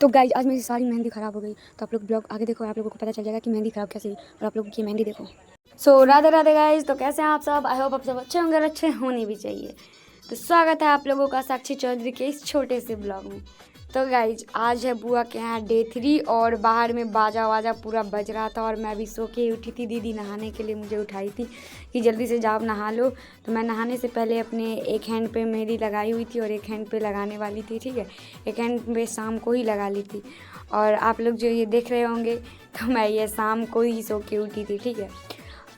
तो गाइज आज मेरी सारी मेहंदी ख़राब हो गई। तो आप लोग ब्लॉग आगे देखो, आप लोगों को पता चल जाएगा कि मेहंदी ख़राब कैसे हुई। और आप लोग की मेहंदी देखो। सो राधे राधे गाइज। तो कैसे हैं आप सब? आई होप आप सब अच्छे होंगे और अच्छे होने भी चाहिए। तो स्वागत है आप लोगों का साक्षी चौधरी के इस छोटे से ब्लॉग में। तो गाइज आज है बुआ के यहाँ डे 3 और बाहर में बाजा वाजा पूरा बज रहा था और मैं अभी सो के उठी थी। दीदी नहाने के लिए मुझे उठाई थी कि जल्दी से जाओ नहा लो। तो मैं नहाने से पहले अपने एक हैंड पे मेहंदी लगाई हुई थी और एक हैंड पे लगाने वाली थी। ठीक है, एक हैंड पे शाम को ही लगा ली थी। और आप लोग जो ये देख रहे होंगे तो मैं ये शाम को ही सो के उठी थी। ठीक है,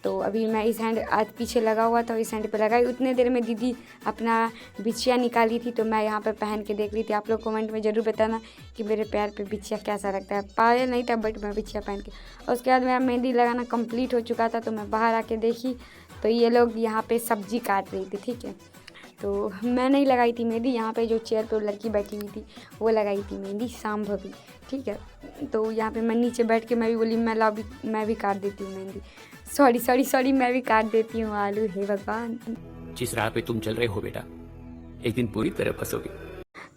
तो अभी मैं इस हैंड आज पीछे लगा हुआ था, इस हैंड पे लगाई। उतने देर में दीदी अपना बिछिया निकाली थी तो मैं यहाँ पे पहन के देख ली थी। आप लोग कमेंट में ज़रूर बताना कि मेरे पैर पे बिछिया कैसा लगता है। पायल नहीं था बट मैं बिछिया पहन के। और उसके बाद मेरा मेहंदी लगाना कंप्लीट हो चुका था तो मैं बाहर आके देखी तो ये लोग यहाँ पे सब्जी काट रही थी। ठीक है, तो मैं नहीं लगाई थी मेहंदी। यहाँ पे जो चेयर पे लड़की बैठी हुई थी वो लगाई थी मेहंदी, शाम भवी। ठीक है, तो यहाँ पे मैं नीचे बैठ के मैं भी बोली मैं भी काट देती हूँ मेहंदी। सॉरी मैं भी काट देती हूँ आलू। हे भगवान, जिस राह पे तुम चल रहे हो बेटा, एक दिन पूरी तरह फंसोगे।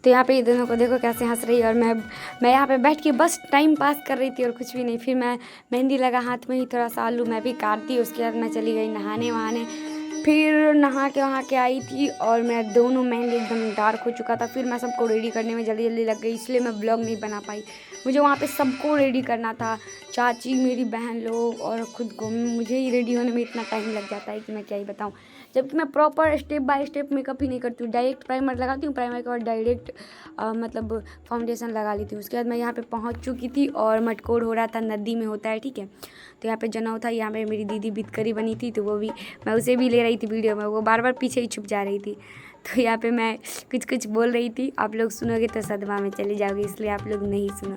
तो यहाँ पे ये दोनों को देखो कैसे हंस रही है। और मैं यहाँ पे बैठ के बस टाइम पास कर रही थी और कुछ भी नहीं। फिर मैं मेहंदी लगा हाथ में ही थोड़ा सा आलू मैं भी काटती। उसके बाद मैं चली गई नहाने वहाने। फिर नहा के वहाँ के आई थी और मैं दोनों मेहंदी एकदम डार्क हो चुका था। फिर मैं सबको रेडी करने में जल्दी जल्दी लग गई, इसलिए मैं ब्लॉग नहीं बना पाई। मुझे वहाँ पे सबको रेडी करना था, चाची, मेरी बहन लोग और ख़ुद को। मुझे ही रेडी होने में इतना टाइम लग जाता है कि मैं क्या ही बताऊँ। जबकि मैं proper step by step makeup ही नहीं करती हूँ। डायरेक्ट प्राइमर लगाती हूँ, प्राइमर के बाद डायरेक्ट मतलब फाउंडेशन लगा लेती हूँ। उसके बाद मैं यहाँ पे पहुँच चुकी थी और मटकोर हो रहा था, नदी में होता है। ठीक है, तो यहाँ पे जनेऊ था। यहाँ पे मेरी दीदी बितकरी बनी थी तो वो भी मैं उसे भी ले रही थी वीडियो में। वो बार बार पीछे ही छुप जा रही थी। तो यहाँ पे मैं कुछ बोल रही थी, आप लोग सुनोगे तो सदमा में चले जाओगे, इसलिए आप लोग नहीं सुनो।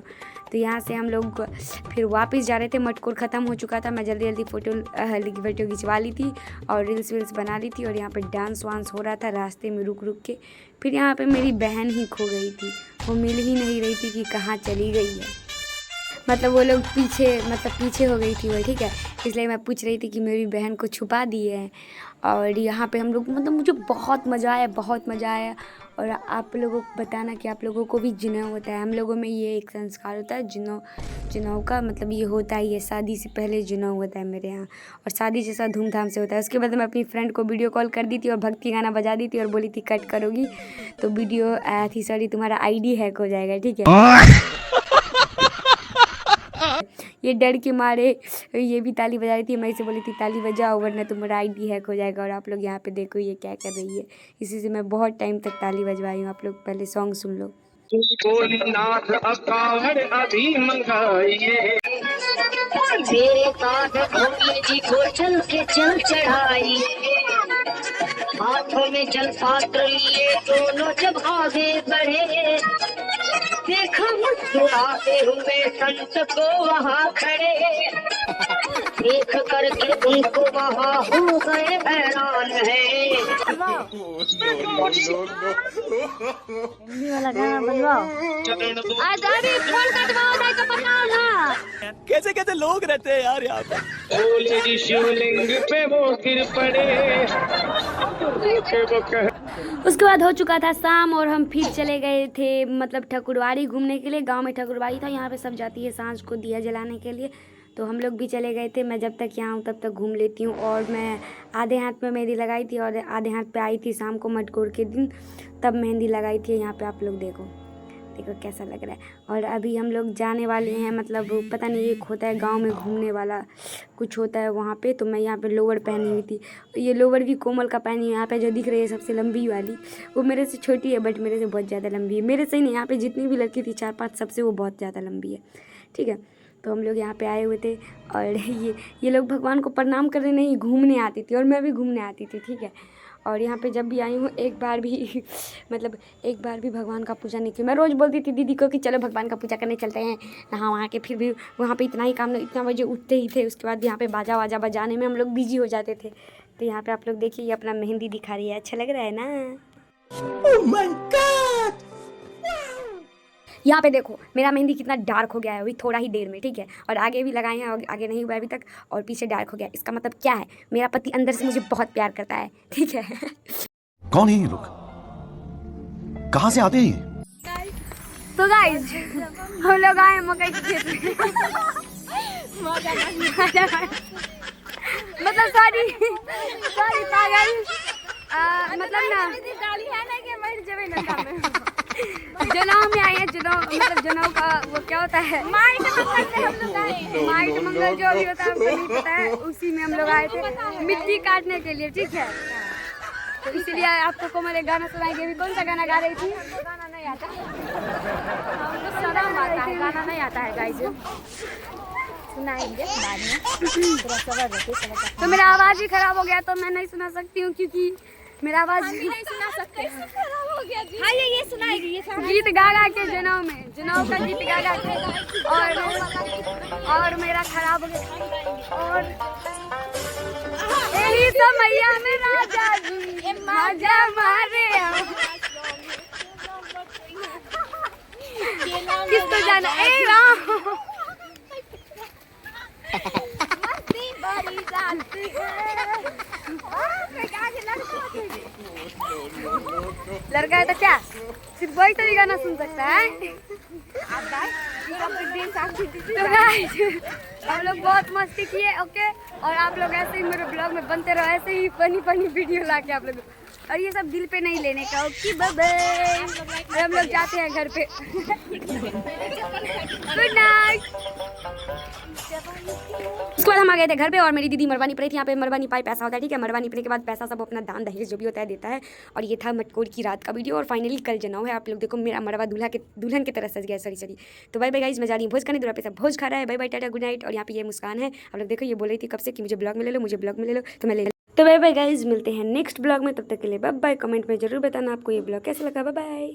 तो यहाँ से हम लोग फिर वापस जा रहे थे। मटकोर ख़त्म हो चुका था। मैं जल्दी जल्दी फ़ोटो खिंचवा ली थी और रील्स वील्स बना ली थी। और यहाँ पे डांस वांस हो रहा था रास्ते में रुक रुक के। फिर यहाँ पे मेरी बहन ही खो गई थी, वो मिल ही नहीं रही थी कि कहाँ चली गई है। मतलब वो लोग पीछे हो गई थी वो। ठीक है, इसलिए मैं पूछ रही थी कि मेरी बहन को छुपा दिए हैं। और यहाँ पे हम लोग मतलब मुझे बहुत मज़ा आया। और आप लोगों को बताना कि आप लोगों को भी जनेऊ होता है। हम लोगों में ये एक संस्कार होता है जनेऊ का, मतलब ये होता है, ये शादी से पहले जनेऊ होता है मेरे यहाँ। और शादी जैसा धूमधाम से होता है। उसके बाद मैं अपनी फ्रेंड को वीडियो कॉल कर दी थी और भक्ति गाना बजा दी थी और बोली थी कट करोगी तो वीडियो तुम्हारा ID हैक हो जाएगा। ठीक है, ये डर के मारे ये भी ताली बजा रही थी। मैं इसे बोली थी ताली बजाओ वरना तुम्हारा ID हैक हो जाएगा। और आप लोग यहाँ पे देखो ये क्या कर रही है। इसी से मैं बहुत टाइम तक ताली बजवाई हूँ। आप लोग पहले सॉन्ग सुन लो। मेरे साथ जी को चल के चल चढ़ाई, हाथों में जल पात्र लिए दोनों जब आगे बढ़े, देखा मुस्कुराते हुए संत को वहाँ खड़े, देख करके उनको वहाँ हो गए हैरान है। वाला गाना बजवाओ। फोन कटवाओ नहीं तो बताओ ना। कैसे कैसे लोग रहते हैं यार यहाँ पे। बोले जी शिवलिंग पे वो गिर पड़े। उसके बाद हो चुका था शाम और हम फिर चले गए थे मतलब ठकुरबाड़ी घूमने के लिए। गांव में ठकुरबाड़ी था, यहाँ पे सब जाती है सांझ को दिया जलाने के लिए। तो हम लोग भी चले गए थे। मैं जब तक यहाँ हूँ तब तक घूम लेती हूँ। और मैं आधे हाथ में मेहंदी लगाई थी और आधे हाथ पे आई थी शाम को मटकोर के दिन, तब मेहंदी लगाई थी। यहाँ पे आप लोग देखो कैसा लग रहा है। और अभी हम लोग जाने वाले हैं, मतलब पता नहीं एक होता है गांव में घूमने वाला कुछ होता है वहाँ पे। तो मैं यहाँ पे लोवर पहनी हुई थी। ये लोवर भी कोमल का पहनी है। यहाँ पे जो दिख रही है सबसे लंबी वाली वो मेरे से छोटी है बट मेरे से बहुत ज़्यादा लंबी है। मेरे से ही नहीं, यहाँ पे जितनी भी लड़की थी 4-5 सबसे वो बहुत ज़्यादा लंबी है। ठीक है, तो हम लोग यहाँ पे आए हुए थे और ये लोग भगवान को प्रणाम करने नहीं घूमने आती थी और मैं भी घूमने आती थी। ठीक है, और यहाँ पे जब भी आई हूँ एक बार भी भगवान का पूजा नहीं की। मैं रोज़ बोलती थी दीदी को कि चलो भगवान का पूजा करने चलते हैं नहा वहाँ के। फिर भी वहाँ पे इतना ही काम, इतना बजे उठते ही थे। उसके बाद यहाँ पे बाजा वाजा बजाने में हम लोग बिजी हो जाते थे। तो यहाँ पे आप लोग देखिए ये अपना मेहंदी दिखा रही है, अच्छा लग रहा है ना। Oh my God! यहाँ पे देखो मेरा मेहंदी कितना डार्क हो गया है अभी थोड़ा ही देर में। ठीक है, और आगे भी लगाए हैं, आगे नहीं हुआ अभी तक, और पीछे डार्क हो गया। इसका मतलब क्या है, मेरा पति अंदर से मुझे बहुत प्यार करता है। ठीक है, कौन है ये लोग, कहाँ से आते हैं? तो गाइस हम लोग आए मकई के खेत में मतलब सॉरी पागल मतलब ना जनेऊ में आए हैं। जनेऊ मतलब जनेऊ का वो क्या होता है, माइट मंगल जो भी होता है हमको नहीं पता है, उसी में हम लोग आए थे मिट्टी काटने के लिए, ठीक है। तो इसीलिए आपको कोमल एक गाना सुनाएंगे। अभी कौन सा गाना गा रही थी? गाना नहीं आता, हमको शर्म आता है, गाना नहीं आता है गाइस, सुनाएंगे बाद में। तो मेरा आवाज़ ही खराब हो गया तो मैं नहीं सुना सकती हूँ, क्योंकि मेरा आवाज़ नहीं सुना सकते, खराब हो गया जी। हाँ ये सुनाएगी, ये गीत गा गा के जनेऊ में, जनेऊ का गीत गा गा के और मेरा खराब हो गया। और यही समैया में राजा जी मजा मारे किसको जाना ए राम लड़का है तो क्या सिर्फ वही तरीका गाना सुन सकता है। तो गाइस हम लोग बहुत मस्ती किए, ओके। और आप लोग ऐसे ही मेरे ब्लॉग में बनते रहो, ऐसे ही फनी वीडियो लाके आप लोग, और ये सब दिल पे नहीं लेने का, ओके। बाय बाय, और हम लोग जाते हैं घर पे। Good night. उसके बाद हम आ गए थे घर पे और मेरी दीदी मरवानी पड़ी थी। यहाँ पे मरवानी पाई पैसा होता है, ठीक है। मरवानी पड़ने के बाद पैसा सब अपना दान दहेज जो भी होता है देता है। और ये था मटकोर की रात का वीडियो। और फाइनली कल जनेऊ है, आप लोग देखो मेरा मरवा दुल्हन की तरह सज गया, सॉरी। तो बाय बाय गाइस, मैं जा रही हूँ भोज करने, दूर पे सब भोज खा रहा है। Bye bye, tata, good night. और यहाँ पे ये मुस्कान है, आप लोग देखो ये बोल रही थी कब से कि मुझे ब्लॉग में ले लो, तो मैं ले। तो बाय बाय गाइस, मिलते हैं नेक्स्ट ब्लॉग में, तब तक के लिए बाय बाय। कमेंट में जरूर बताना आपको ये ब्लॉग कैसा लगा। Bye bye.